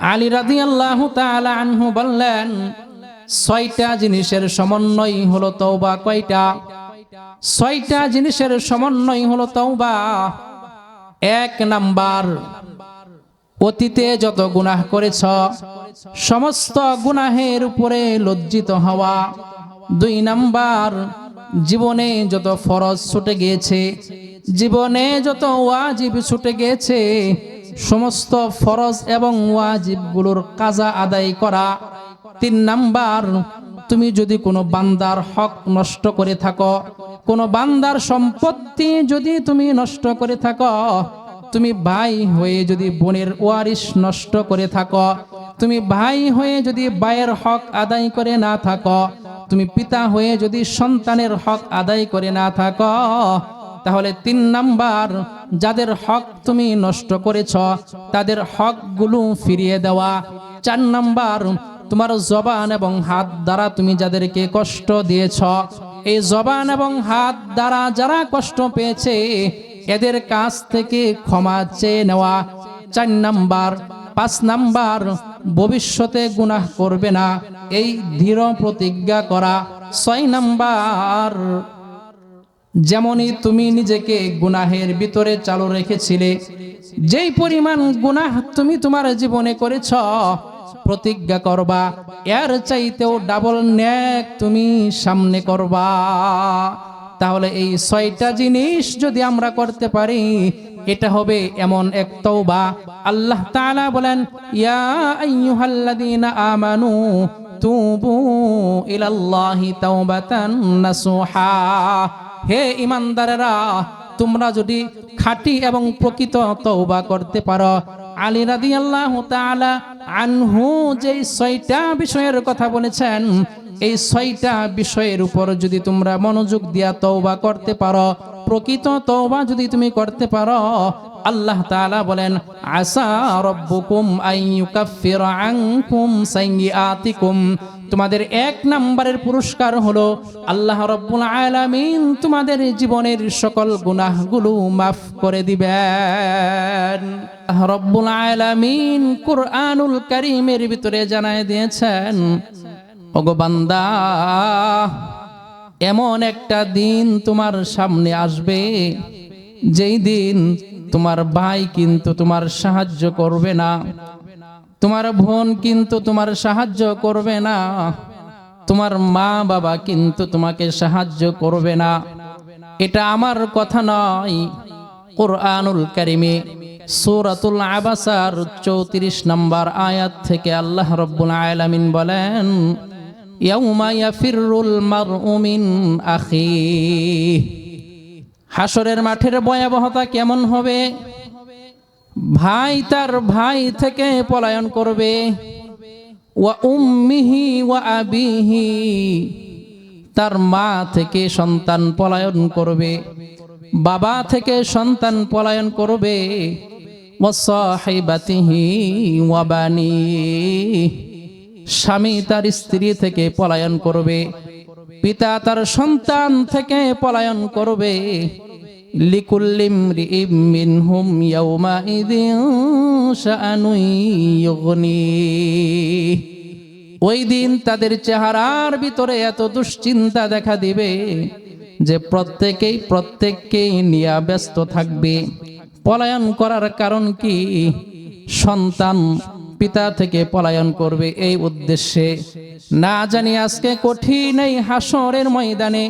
আলী রাদিয়াল্লাহু তাআলা আনহু বললেন, 6টা জিনিসের সমন্বয় হলো তওবা। কয়টা? 6টা জিনিসের সমন্বয় হলো তওবা। 1 নাম্বার, অতীতে যত গুনাহ করেছ সমস্ত গুনাহের উপরে লজ্জিত হওয়া। 2 নাম্বার, জীবনে যত ফরজ ছুটে গিয়েছে, জীবনে যত ওয়াজিব ছুটে গিয়েছে, সমস্ত ফরজ এবং ওয়াজিবগুলোর কাজা আদায় করা। 3 নাম্বার, তুমি যদি কোনো বান্দার হক নষ্ট করে থাকো, কোনো বান্দার সম্পত্তি যদি তুমি নষ্ট করে থাকো, তুমি ভাই হয়ে যদি বোনের ওয়ারিশ নষ্ট করে থাকো, তুমি ভাই হয়ে যদি ভাইয়ের হক আদায় করে না থাকো, তুমি পিতা হয়ে যদি সন্তানের হক আদায় করে না থাকো, তাহলে 3 নাম্বার, যাদের হক তুমি নষ্ট করেছ তাদের হকগুলো ফিরিয়ে দেওয়া। 4 নাম্বার, তোমার জবান এবং হাত দ্বারা তুমি যাদেরকে কষ্ট দিয়েছ, এই জবান এবং হাত দ্বারা যারা কষ্ট পেয়েছে এদের কাছ থেকে ক্ষমা চেয়ে নেওয়া। 4 নাম্বার। 5 নাম্বার, ভবিষ্যতে গুনাহ করবে না, এই দৃঢ় প্রতিজ্ঞা করা। 6 নাম্বার, যেমনই তুমি নিজেকে গুনাহের ভিতরে চালু রেখেছিলে, যেই পরিমাণ গুনাহ তুমি তোমার জীবনে করেছ, প্রতিজ্ঞা করবা এর চাইতেও ডাবল নেক তুমি সামনে করবা। তাহলে এই 6টা জিনিস যদি আমরা করতে পারি, এটা হবে এমন এক তওবা। আল্লাহ তাআলা বলেন, ইয়া আইয়ুহাল্লাযীনা আমানু তুবু ইলাল্লাহি তাওবাতান নাসুহা। হে ঈমানদারেরা, তোমরা যদি খাঁটি এবং প্রকৃত তওবা করতে পারো। আলী রাদিয়াল্লাহু তাআলা আনহু যেই 6টা বিষয়ের কথা বলেছেন, এই 6টা বিষয়ের উপর যদি তোমরা মনোযোগ দিয়া তওবা করতে পারো, প্রকৃত তওবা যদি তুমি করতে পারো, আল্লাহ তাআলা বলেন, আসা রাব্বুকুম আইয়ুকাফিরা আনকুম সাইয়্যাতিকুম। তোমাদের 1 নম্বরের পুরস্কার হলো আল্লাহ রাব্বুল আলামিন তোমাদের জীবনের সকল গুনাহগুলো মাফ করে দিবেন। রব্বুল আলামিন কুরআনুল কারীমের ভিতরে জানায় দিয়েছেন, ওগো বান্দা, এমন একটা দিন তোমার সামনে আসবে যেই দিন তোমার ভাই কিন্তু তোমার সাহায্য করবে না, তোমার বোন কিন্তু তোমার সাহায্য করবে না, তোমার মা বাবা কিন্তু তোমাকে সাহায্য করবে না। এটা আমার কথা নয়, কুরআনুল কারীমে সূরাতুল আবাসার 34 নম্বর আয়াত থেকে আল্লাহ রাব্বুল আলামিন বলেন, ইয়াউমা ইয়াফিরুল মারউ মিন আখিহি। হাসরের মাঠের ভয়াবহতা কেমন হবে? ভাই তার ভাই থেকে পলায়ন করবে, ওয়া উম্মিহি ওয়া আবিহি, তার মা থেকে সন্তান পলায়ন করবে, বাবা থেকে সন্তান পলায়ন করবে, ওয়া সাহিবাতিহি ওয়া বানিহি, স্বামী তার স্ত্রী থেকে পলায়ন করবে, পিতা তার সন্তান থেকে পলায়ন করবে। লিকুল্লি ইমরিইম মিনহুম ইয়াউমাইযিন শাআনুন ইউগনি। ওই দিন তাদের চেহারার ভিতরে এত দুশ্চিন্তা দেখা দিবে যে প্রত্যেককে নিয়ে ব্যস্ত থাকবে। পলায়ন করার কারণ কি? সন্তান পিতা থেকে পলায়ন করবে এই উদ্দেশ্যে। না জানি আজকে কঠিন এই হাসরের ময়দানে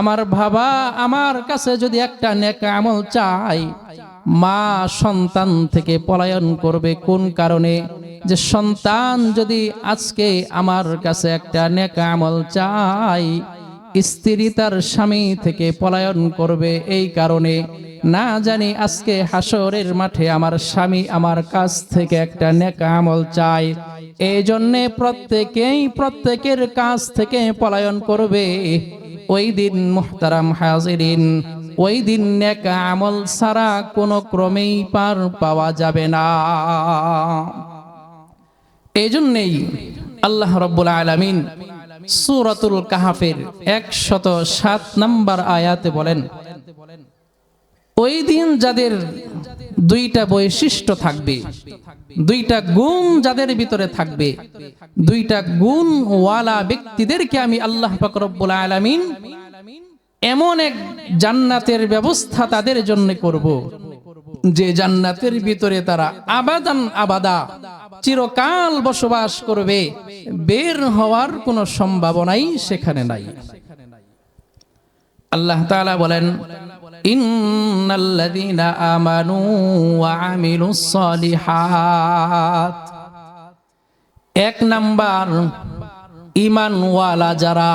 আমার বাবা আমার কাছে যদি একটা নেক আমল চাই, মা সন্তান থেকে পলায়ন করবে কোন কারণে? যে সন্তান যদি আজকে আমার কাছে একটা নেক আমল চাই, স্ত্রী তার স্বামী থেকে পলায়ন করবে এই কারণে। না জানি আজকে হাসরের মাঠে আমার স্বামী আমার কাছ থেকে একটা নেক আমল চাই, এই জন্যে প্রত্যেকের কাছ থেকে পলায়ন করবে। ওই দিন মুহতারাম হাজিরিন, ওই দিন নেক আমল ছাড়া কোনো ক্রমেই পার পাওয়া যাবে না। এই জন্যেই আল্লাহ রাব্বুল আলামিন সূরাতুল কাহফের 107 নম্বর আয়াতে বলেন, ওই দিন যাদের দুইটা বৈশিষ্ট্য থাকবে, দুইটা গুণ যাদের ভিতরে থাকবে, দুইটা গুণ ওয়ালা ব্যক্তিদেরকে আমি আল্লাহ পাক রব্বুল আলামিন এমন এক জান্নাতের ব্যবস্থা তাদের জন্য করব, যে জান্নাতের ভিতরে তারা আবাদান আবাদা চিরকাল বসবাস করবে, বের হওয়ার কোনো সম্ভাবনাই সেখানে নাই। আল্লাহ তাআলা বলেন, ইন্নাল্লাযীনা আমানু ওয়া আমিলুস সালিহাত, এক নাম্বার ঈমানওয়ালা যারা,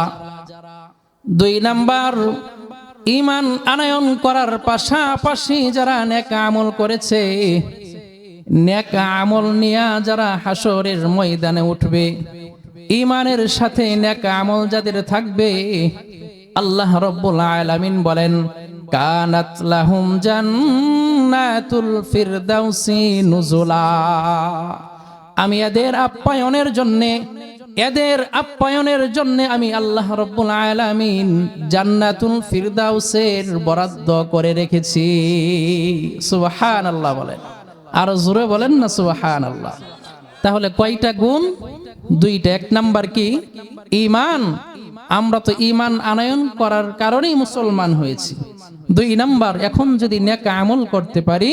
দুই নাম্বার ঈমান আনয়ন করার পাশাপাশি যারা নেক আমল করেছে, নেক আমল নিয়ে যারা হাসরের ময়দানে উঠবে, ঈমানের সাথে নেক আমল যাদের থাকবে, আল্লাহ রাব্বুল আলামিন বলেন, কানাত লাহুম জান্নাতুল ফিরদাউসি নুজুলা, আমি এদের আপ্যায়নের জন্য আমি আল্লাহ রাব্বুল আলামিন জান্নাতুল ফিরদাউসের বরাদ্দ করে রেখেছি। সুবহানাল্লাহ বলেন, আর জোরে বলেন না সুবহানাল্লাহ। তাহলে কয়টা গুণ? দুইটা। এক নাম্বার কি? ঈমান। আমরা তো ঈমান আনয়ন করার কারণেই মুসলমান হয়েছি। দুই নাম্বার, এখন যদি নেক আমল করতে পারি,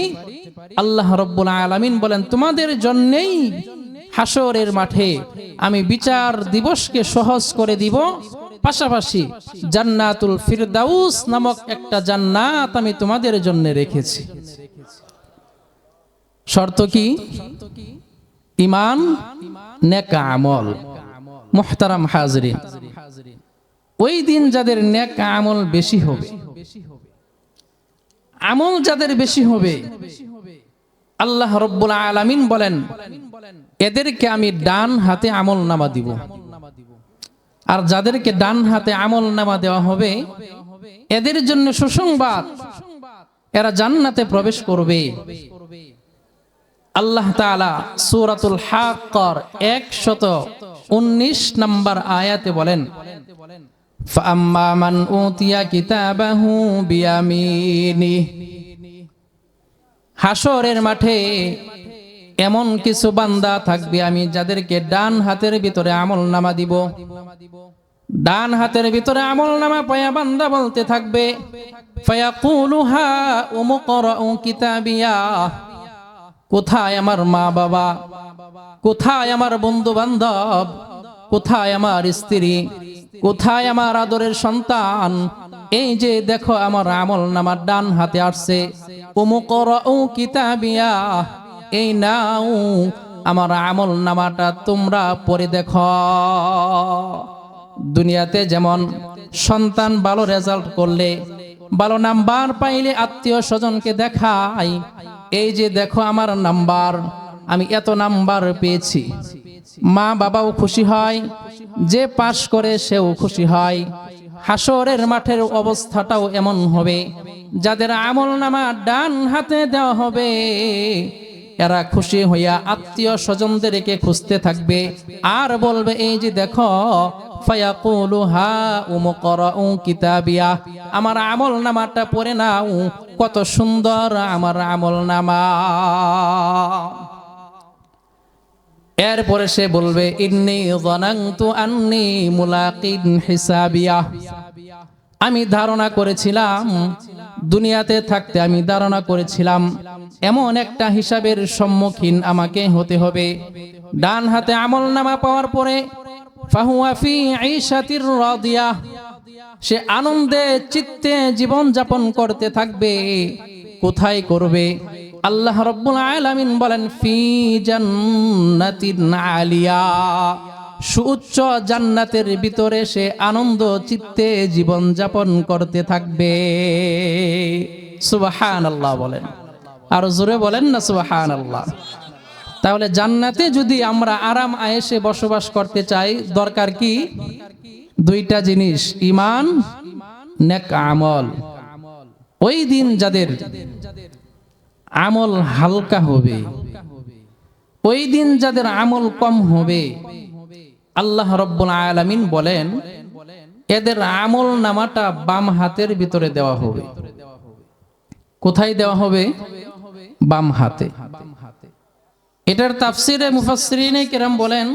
আল্লাহ রাব্বুল আলামিন বলেন তোমাদের জন্যই হাসরের মাঠে আমি বিচার দিবসকে সহজ করে দিব, পাশাপাশি জান্নাতুল ফিরদাউস নামক একটা জান্নাত আমি তোমাদের জন্য রেখেছি। শর্ত কি? ঈমান, নেক আমল। মুহতারাম হাজরিন, ওই দিন যাদের নেক আমল বেশি হবে, আমল যাদের বেশি হবে, আল্লাহ রাব্বুল আলামিন বলেন এদেরকে আমি ডান হাতে আমল নামা দিব। আর যাদেরকে ডান হাতে আমল নামা দেওয়া হবে, এদের জন্য সুসংবাদ, এরা জান্নাতে প্রবেশ করবে। আল্লাহ তাআলা সূরাতুল হাক্কার 119 নম্বর আয়াতে বলেন, ফাআম্মা মান উতিয়া কিতাবাহু বিয়ামিনিহি, হাসরের মাঠে এমন কিছু বান্দা থাকবে আমি যাদেরকে ডান হাতের ভিতরে আমল নামা দিব। ডান হাতের ভিতরে আমল নামা পায়া বান্দা বলতে থাকবে, ফায়াকুলু হা উমুকরাউ কিতাবিয়া, কোথায় আমার মা বাবা, কোথায় আমার বন্ধু বান্ধব, কোথায় আমার স্ত্রী, কোথায় আমার আদরের সন্তান, এই যে দেখো আমার আমল নামা ডান হাতে আসছে, উমুকরাউ কিতাবিয়া, এই নাও আমার আমল নামাটা তোমরা পড়ে দেখো। দুনিয়াতে যেমন সন্তান ভালো রেজাল্ট করলে, ভালো নাম্বার পাইলে আত্মীয় স্বজনকে দেখাই, এই যে দেখো আমার নাম্বার, আমি এত নাম্বার পেয়েছি, মা বাবাও খুশি হয়, যে পাশ করে সেও খুশি হয়। হাসরের মাঠের অবস্থাটাও এমন হবে, যাদের আমল নামা ডান হাতে দেওয়া হবে, এরা খুশি হইয়া আত্মীয় স্বজনদেরকে খুঁজতে থাকবে আর বলবে, এই যে দেখো, ফায়াকুলু হা উমুকরাউ কিতাবিয়া, আমার আমল নামাটা পড়ে নাও, কত সুন্দর আমার আমল নামা। এরপরে সে বলবে, ইন্নী যানানতু আন্নী মুলাকিন হিসাবিয়া, আমি ধারণা করেছিলাম, দুনিয়াতে থাকতে আমি ধারণা করেছিলাম এমন একটা হিসাবের সম্মুখীন আমাকে হতে হবে। ডান হাতে আমল নামা পাওয়ার পরে ফাহুয়া ফি ঈশাতির রাদিয়া, সে আনন্দে চিত্তে জীবন যাপন করতে থাকবে। কোথায় করবে? আল্লাহ রাব্বুল আলামিন বলেন, ফি জান্নাতিন আলিয়া, সুউচ্চ জান্নাতের ভিতরে সে আনন্দ চিত্তে জীবন যাপন করতে থাকবে। সুবহানাল্লাহ বলেন, আর জোরে বলেন না সুবহানাল্লাহ। তাহলে জান্নাতে যদি আমরা আরাম আয়েশে বসবাস করতে চাই, দরকার কি? দুইটা জিনিস, ঈমান, নেক আমল। ওই দিন যাদের আমল হালকা হবে, ওই দিন যাদের আমল কম হবে, আল্লাহ রাব্বুল আলামিন বলেন এদের আমল নামাটা বাম হাতের ভিতরে দেওয়া হবে। কোথায় দেওয়া হবে? বাম হাতে। এটার তাফসিরে মুফাসসিরিনে কেরাম বলেন,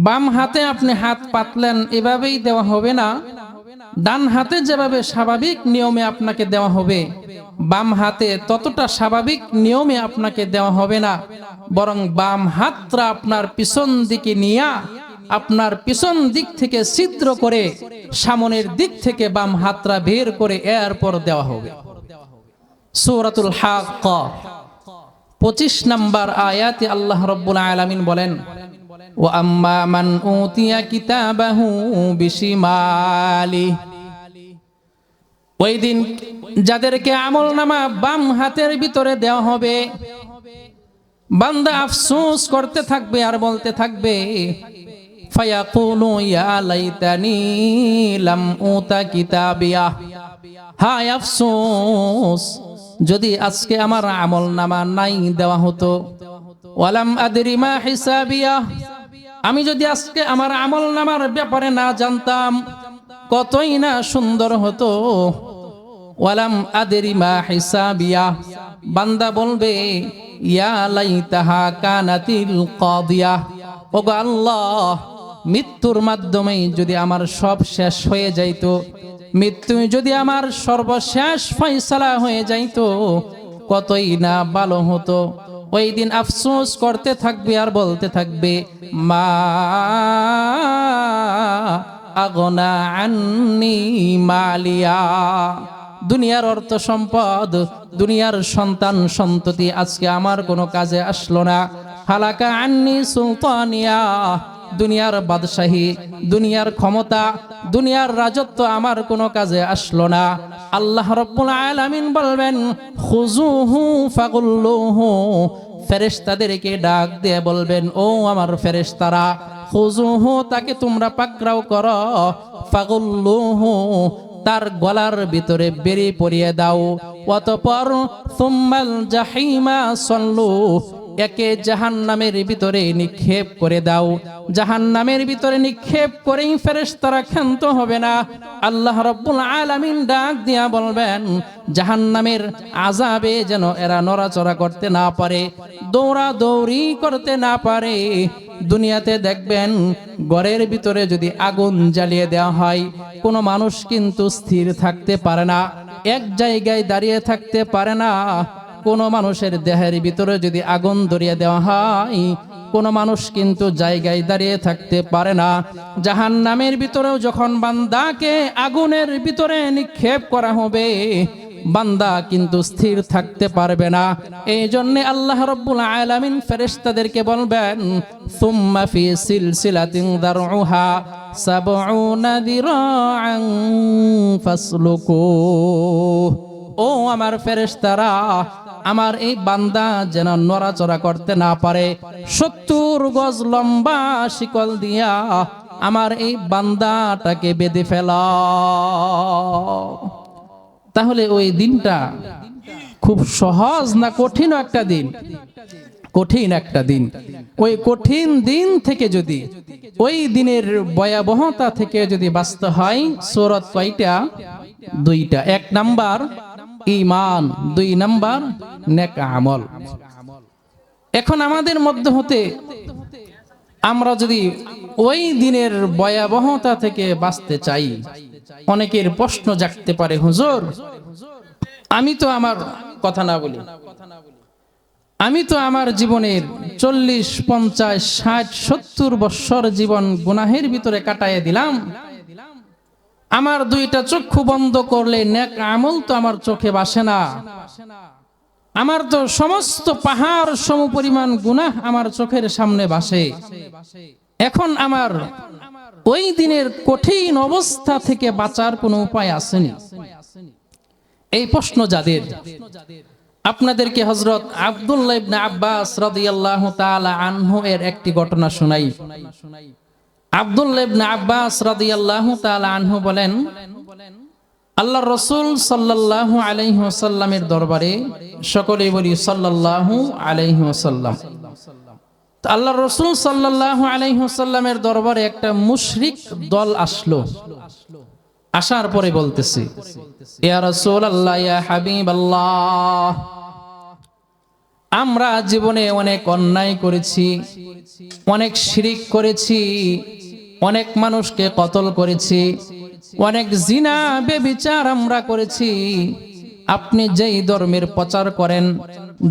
বাম হাতে আপনি হাত পাতলেন এভাবেই দেওয়া হবে না, ডান হাতে যেভাবে স্বাভাবিক নিয়মে আপনাকে দেওয়া হবে, বাম হাতে ততটা স্বাভাবিক নিয়মে আপনাকে দেওয়া হবে না, বরং বাম হাতটা আপনার পিছন দিকে নিয়ে আপনার পিছন দিক থেকে ছিদ্র করে সামনের দিক থেকে বাম হাতটা বের করে এরপর দেওয়া হবে। সূরাতুল হাক্কা 25 নম্বর আয়াতে আল্লাহ রাব্বুল আলামিন বলেন, ওয়া আম্মা মান উতিয়া কিতাবাহু বিশিমালি, ওই দিন যাদেরকে আমলনামা বাম হাতের ভিতরে দেওয়া হবে, বান্দা আফসোস করতে থাকবে আর বলতে থাকবে, ফায়াকুলু ইয়া লাইতানি লাম উতা কিতাবিয়া, হায় আফসোস যদি আজকে আমার আমলনামা নাই দেওয়া হতো, ওয়ালাম আদরি মা হিসাবিয়া, আমি যদি আজকে আমার আমলনামার ব্যাপারে না জানতাম কতই না সুন্দর হতো। ওয়ালাম আদরি মা হিসাবিয়া, বান্দা বলবে ইয়া লাইতাহা কানাতিল কাদিয়া, ওগো আল্লাহ মৃত্যুর মাধ্যমেই যদি আমার সব শেষ হয়ে যাইতো, মৃত্যু যদি আমার সর্বশেষ ফয়সালা হয়ে যাইতো কতই না ভালো হতো। ওই দিন আফসোস করতে থাকবে আর বলতে থাকবে, মা আগনা আন্নি মালিয়া, দুনিয়ার অর্থ সম্পদ, দুনিয়ার সন্তান সন্ততি আজকে আমার কোনো কাজে আসলো না। হালাকা আন্নি সুলতানিয়া, দুনিয়ার বাদশাহী, দুনিয়ার ক্ষমতা, দুনিয়ার রাজত্ব আমার কোনো কাজে আসলো না। আল্লাহ রাব্বুল আলামিন বলবেন, খুজুহু ফাগুল্লুহু, ফেরেশতাদেরকে ডাক দিয়ে বলবেন, ও আমার ফেরেশতারা, খুজুহু, তাকে তোমরা পাকড়াও করো, ফাগুল্লুহু, তার গলার ভিতরে বেরি পরিয়ে দাও, অতঃপর সুম্মাল জাহিমা সল্লু, একে জাহান্নামের ভিতরে নিক্ষেপ করে দাও। জাহান্নামের ভিতরে নিক্ষেপ করেই ফেরেশতারা ক্ষান্ত হবে না। আল্লাহ রাব্বুল আলামিন ডাক দিয়া বলবেন, জাহান্নামের আযাবে যেন এরা নড়াচড়া করতে না পারে, দৌড়াদৌড়ি করতে না পারে। দুনিয়াতে দেখবেন ঘরের ভিতরে যদি আগুন জ্বালিয়ে দেওয়া হয়, কোনো মানুষ কিন্তু স্থির থাকতে পারে না, এক জায়গায় দাঁড়িয়ে থাকতে পারে না। কোনো মানুষের দেহের ভিতরে যদি আগুন ধরিয়ে দেওয়া হয়, কোনো মানুষ কিন্তু জায়গায় দাঁড়িয়ে থাকতে পারে না। জাহান্নামের ভিতরেও যখন বান্দাকে আগুনের ভিতরে নিক্ষেপ করা হবে, বান্দা কিন্তু স্থির থাকতে পারবে না। এই জন্য আল্লাহ রাব্বুল আলামিন ফেরেশতাদেরকে বলবেন, সুম্মা ফি সিলসিলাতিন দারউহা সাবউনা দিরাআন ফাসলুকু, ও আমার ফেরেশতারা, আমার এই বান্দা যেন নড়াচড়া করতে না পারে, 70 গজ লম্বা শিকল দিয়া আমার এই বান্দাটাকে বেঁধে ফেলা। তাহলে ওই দিনটা খুব সহজ না কঠিন একটা দিন? কঠিন একটা দিন। ওই কঠিন দিন থেকে যদি, ওই দিনের ভয়াবহতা থেকে যদি বাঁচতে হয়, সূরাত কয়টা? 2টা। 1 নাম্বার ঈমান, 2 নাম্বার নেক আমল। এখন আমাদের মধ্য হতে আমরা যদি ওই দিনের ভয়াবহতা থেকে বাঁচতে চাই, অনেকের প্রশ্ন জাগতে পারে, হুজুর আমি তো আমার কথা না বলি, আমি তো আমার জীবনের 40, 50, 60, 70 বছর জীবন গুনাহের ভিতরে কাটাইয়া দিলাম, আমার 2টা চক্ষু বন্ধ করলে নেক আমল তো আমার চোখে ভাসে না, আমার তো সমস্ত পাহাড় সমপরিমাণ গুনাহ আমার চোখের সামনে ভাসে। এখন আমার ওই দিনের কঠিন অবস্থা থেকে বাঁচার কোনো উপায় আসেনি? এই প্রশ্ন যাদের, আপনাদেরকে হযরত আব্দুল্লাহ ইবনে আব্বাস রাদিয়াল্লাহু তাআলা আনহু এর একটি ঘটনা শোনাই। আব্দুল্লাহ ইবনে আব্বাস রাদিয়াল্লাহু তাআলা আনহু বলেন, আল্লাহর রাসূল সাল্লাল্লাহু আলাইহি ওয়াসাল্লামের দরবারে, সকলেই বলি সাল্লাল্লাহু আলাইহি ওয়াসাল্লাম, আল্লাহর রাসূল সাল্লাল্লাহু আলাইহি ওয়াসাল্লামের দরবারে একটা মুশরিক দল আসলো। আসার পরে বলতেছে, ইয়া রাসূলুল্লাহ, ইয়া হাবিবাল্লাহ, আমরা জীবনে অনেক অন্যায় করেছি, অনেক শিরিক করেছি, অনেক মানুষকে কতল করেছি, অনেক জিনা ব্যভিচার আমরা করেছি। আপনি যেই ধর্মের প্রচার করেন,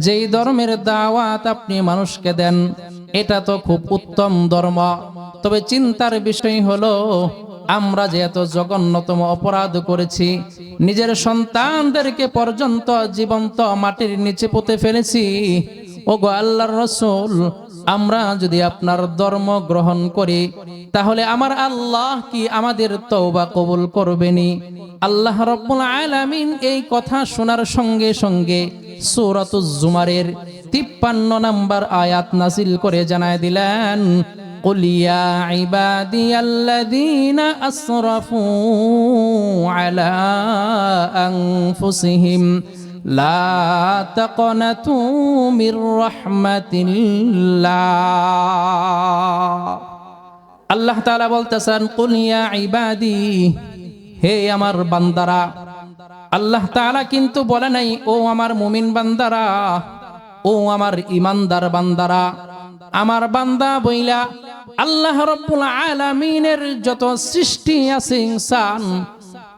যেই ধর্মের দাওয়াত আপনি মানুষকে দেন, এটা তো খুব উত্তম ধর্ম। তবে চিন্তার বিষয় হলো, আমরা যে এত জঘন্যতম অপরাধ করেছি, নিজের সন্তানদেরকে পর্যন্ত জীবন্ত মাটির নিচে পুঁতে ফেলেছি। ওগো আল্লাহর রাসূল, আমরা যদি আপনার ধর্ম গ্রহণ করি, তাহলে আমার আল্লাহ কি আমাদের তওবা কবুল করবেনি? আল্লাহ রাব্বুল আলামিন এই কথা শোনার সঙ্গে সঙ্গে সূরাতুজ জুমারের 53 নম্বর আয়াত নাযিল করে জানায় দিলেন, قل يا عبادي الذين أسرفوا على أنفسهم لا تقنطوا من رحمة الله। আল্লাহ তাআলা বলতেছেন, কুল ইয়া ইবাদি, হে আমার বান্দারা। আল্লাহ তাআলা কিন্তু বলে নাই ও আমার মুমিন বান্দারা, ও আমার ইমানদার বান্দারা। আমার বান্দা বইলা আল্লাহ রাব্বুল আলামিনের যত সৃষ্টি আছে, ইনসান,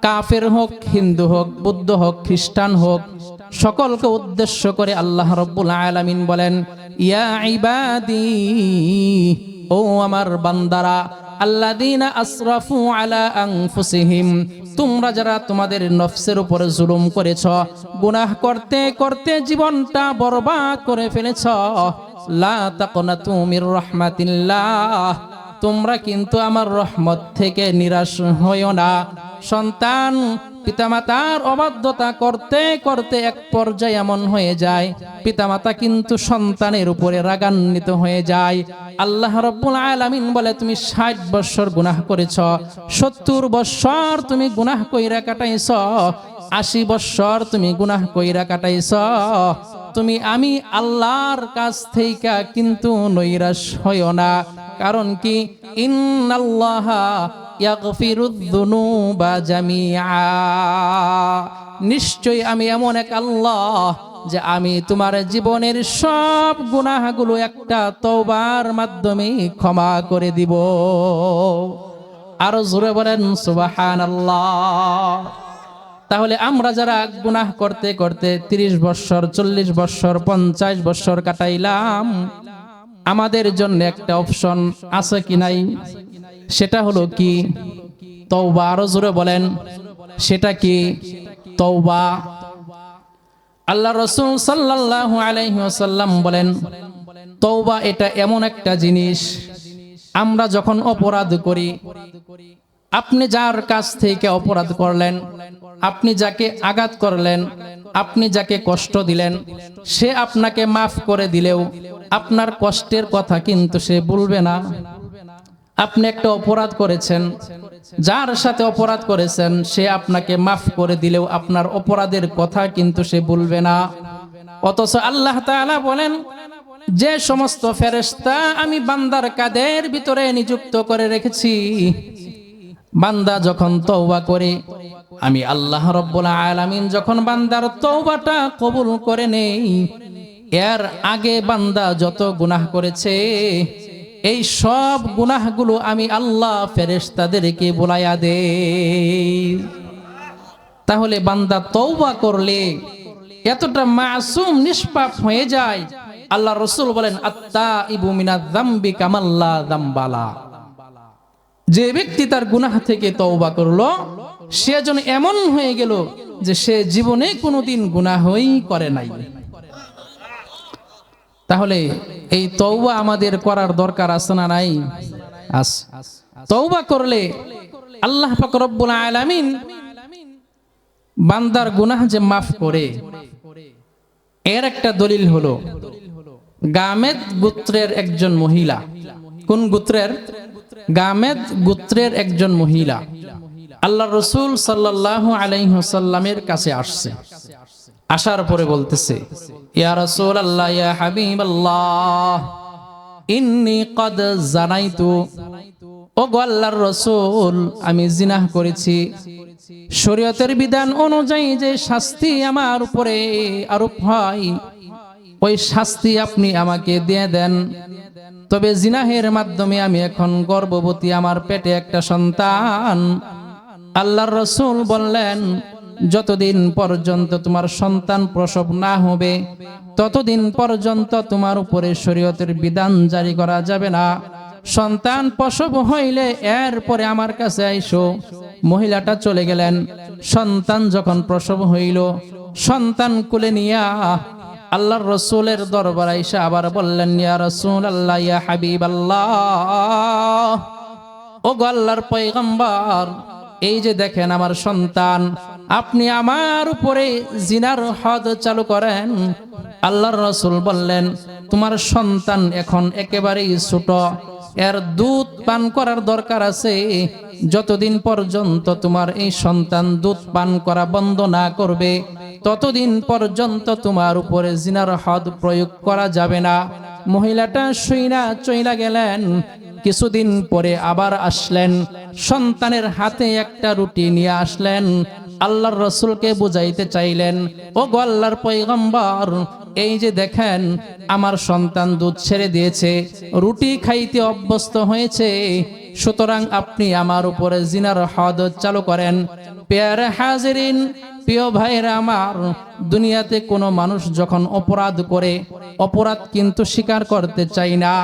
কাফের হোক, হিন্দু হোক, বৌদ্ধ হোক, খ্রিস্টান হোক, সকলকে উদ্দেশ্য করে আল্লাহ রাব্বুল আলামিন বলেন, ইয়া ইবাদি, ও আমার বান্দারা, আল্লাযীনা আসরাফু আলা আনফুসিহিম, তোমরা যারা তোমাদের নফসের উপরে জুলুম করেছ, গুনাহ করতে করতে জীবনটা বরবাদ করে ফেলেছ, লা তাকনাতু মির রাহমাতিল্লাহ, তোমরা কিন্তু আমার রহমত থেকে নিরাশ হইও না। সন্তান পিতামাতার অবাধ্যতা করতে করতে এক পর্যায়ে এমন হয়ে যায়, পিতামাতা কিন্তু সন্তানের উপরে রাগান্বিত হয়ে যায়। আল্লাহ রাব্বুল আলামিন বলে, তুমি 60 বছর গুনাহ করেছ, 70 বছর তুমি গুনাহ কইরা কাটাইছ, 80 বছর তুমি গুনাহ কইরা কাটাইছ, তুমি আমি আল্লাহর কাছ থেকে কিন্তু নৈরাশ হইও না। কারণ কি, ইন্নাল্লাহা ইয়াগফিরুয যুনুবা জামিআ, নিশ্চয় আমি এমন এক আল্লাহ যে আমি তোমার জীবনের সব গুনাহগুলো একটা তওবার মাধ্যমে ক্ষমা করে দিব। আরো জোরে বলেন সুবহানাল্লাহ। তাহলে আমরা যারা গুনাহ করতে করতে 30 বছর, 40 বছর, 50 বছর কাটাইলাম, আমাদের জন্য একটা অপশন আছে কি নাই? সেটা হলো কি? তওবা। আরো জোরে বলেন, সেটা কি? তওবা। আল্লাহ রাসূল সাল্লাল্লাহু আলাইহি ওয়াসাল্লাম বলেন, তওবা এটা এমন একটা জিনিস, আমরা যখন অপরাধ করি, আপনি যার কাছ থেকে অপরাধ করলেন, আপনি যাকে আঘাত করলেন, আপনি যাকে কষ্ট দিলেন, সে আপনাকে মাফ করে দিলেও আপনার কষ্টের কথা কিন্তু সে ভুলবে না। আপনি একটা অপরাধ করেছেন, যার সাথে অপরাধ করেছেন সে আপনাকে মাফ করে দিলেও আপনার অপরাধের কথা কিন্তু সে ভুলবে না। অথচ আল্লাহ তাআলা বলেন, যে সমস্ত ফেরেশতা আমি বান্দার কাঁধের ভিতরে নিযুক্ত করে রেখেছি, বান্দা যখন তওবা করে, আমি আল্লাহ রাব্বুল আলামিন যখন বান্দার তওবাটা কবুল করে নেই, এর আগে বান্দা যত গুনাহ করেছে, এই সব গুনাহগুলো আমি আল্লাহ ফেরেশতাদেরকে বলাইয়া দেই। তাহলে বান্দা তওবা করলে এতটা মাসুম, নিষ্পাপ হয়ে যায়। আল্লাহ রাসূল বলেন, আত্তাইবু মিনায যামবি কামাল্লা যামবালা, যে ব্যক্তি তার গুনাহ থেকে তওবা করলো, সে যেন এমন হয়ে গেল যে সে জীবনে কোনোদিন গুনাহই করে নাই। তাহলে এই তওবা আমাদের করার দরকার আছে না নাই? আছে। তওবা করলে আল্লাহ পাক রব্বুল আলামিন বান্দার গুনাহ যে মাফ করে, এর একটা দলিল হলো গামেদ গোত্রের একজন মহিলা। কোন গোত্রের? গামেদ গোত্রের একজন মহিলা আল্লাহ রাসূল সাল্লাল্লাহু আলাইহি ওয়াসাল্লামের কাছে আসছে। আসার পরে বলতেছে, ইয়া রাসূলুল্লাহ, ইয়া হাবিবাল্লাহ, ইন্নী ক্বাদ জানাইতু, ও গো আল্লাহর রাসূল, আমি জিনাহ করেছি, শরীয়তের বিধান অনুযায়ী যে শাস্তি আমার উপরে আরোপ হয় ওই শাস্তি আপনি আমাকে দিয়ে দেন। তবে জিনাহের মাধ্যমে আমি এখন গর্ভবতী, আমার পেটে একটা সন্তান। আল্লাহর রাসূল বললেন, যতদিন পর্যন্ত তোমার সন্তান প্রসব না হবে ততদিন পর্যন্ত তোমার উপরে শরীয়তের বিধান জারি করা যাবে না। সন্তান প্রসব হইলে এরপরে আমার কাছে আইসো। মহিলাটা চলে গেলেন। সন্তান যখন প্রসব হইল, সন্তান কোলে নিয়া আল্লাহর রাসূলের দরবারে আইসা আবার বললেন, ইয়া রাসূলুল্লাহ, ইয়া হাবিবাল্লাহ, ও গো আল্লাহর পয়গম্বর, এই যে দেখেন আমার সন্তান, আপনি আমার উপরে জিনার হদ চালু করেন। আল্লাহর রাসূল বললেন, তোমার সন্তান এখন একেবারেই ছোট, এর দুধ পান করার দরকার আছে। যতদিন পর্যন্ত তোমার এই সন্তান দুধ পান করা বন্ধ না করবে ততদিন পর্যন্ত তোমার উপরে জিনার হদ প্রয়োগ করা যাবে না। মহিলাটা শুইনা চইলা গেলেন। কিছুদিন পরে আবার আসলেন, সন্তানের হাতে একটা রুটি নিয়ে আসলেন। আল্লাহর রাসূলকে বুঝাইতে চাইলেন, ও গো আল্লাহর পয়গম্বর, এই যে দেখেন আমার সন্তান দুধ ছেড়ে দিয়েছে, রুটি খাইতে অভ্যস্ত হয়েছে, সুতরাং আপনি আমার উপরে জিনার হদ চালু করেন। প্যারে হাজিরিন, প্রিয় ভাইরা আমার, দুনিয়াতে কোনো মানুষ যখন অপরাধ করে, অপরাধ কিন্তু স্বীকার করতে চাই না।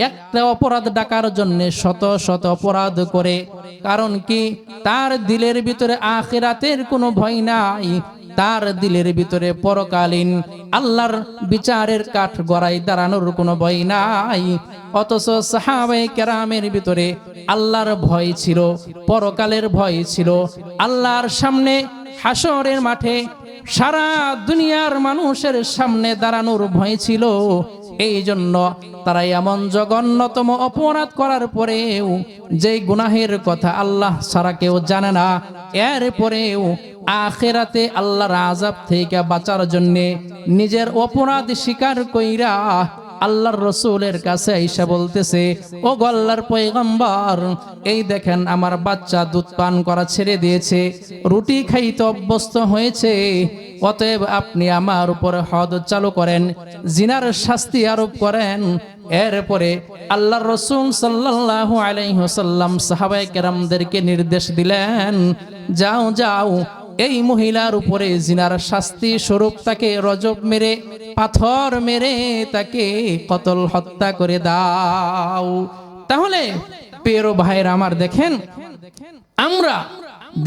একটা অপরাধ ডাকার জন্য শত শত অপরাধ করে। কারণ কি? তার দিলের ভিতরে আখিরাতের কোনো ভয় নাই, তার দিলের ভিতরে পরকালীন আল্লাহর বিচারের কাঠ গড়াই দাঁড়ানোর কোনো ভয় নাই। অথচ সাহাবায়ে কেরামের ভিতরে আল্লাহর ভয় ছিল, পরকালের ভয় ছিল। আল্লাহর সামনে হাসরের মাঠে সারা দুনিয়ার মানুষের সামনে দাঁড়ানোর ভয় ছিল। এই জন্য তারা এমন জঘন্যতম অপরাধ করার পরেও, যে গুনাহের কথা আল্লাহ ছাড়া কেউ জানে না, এরপরেও আখিরাতে আল্লাহর আযাব থেকে বাঁচার জন্য নিজের অপরাধ স্বীকার কইরা আল্লাহর রাসূলের কাছে আইসা বলতেছে, ও গো আল্লাহর পয়গম্বর, এই দেখেন আমার বাচ্চা দুধ পান করা ছেড়ে দিয়েছে, রুটি খাইতে অভ্যস্ত হয়েছে, অতএব আপনি আমার উপরে হদ চালু করেন, জিনার শাস্তি আরোপ করেন। এরপরে আল্লাহর রাসূল সাল্লাল্লাহু আলাইহি ওয়াসাল্লাম সাহাবায়ে কেরামদেরকে নির্দেশ দিলেন, যাও যাও, এই মহিলার উপরে জিনার শাস্তি স্বরূপ তাকে রজব মেরে, পাথর মেরে তাকে কতল হত্যা করে দাও। তাহলে প্রিয় ভাইরা আমার, দেখেন আমরা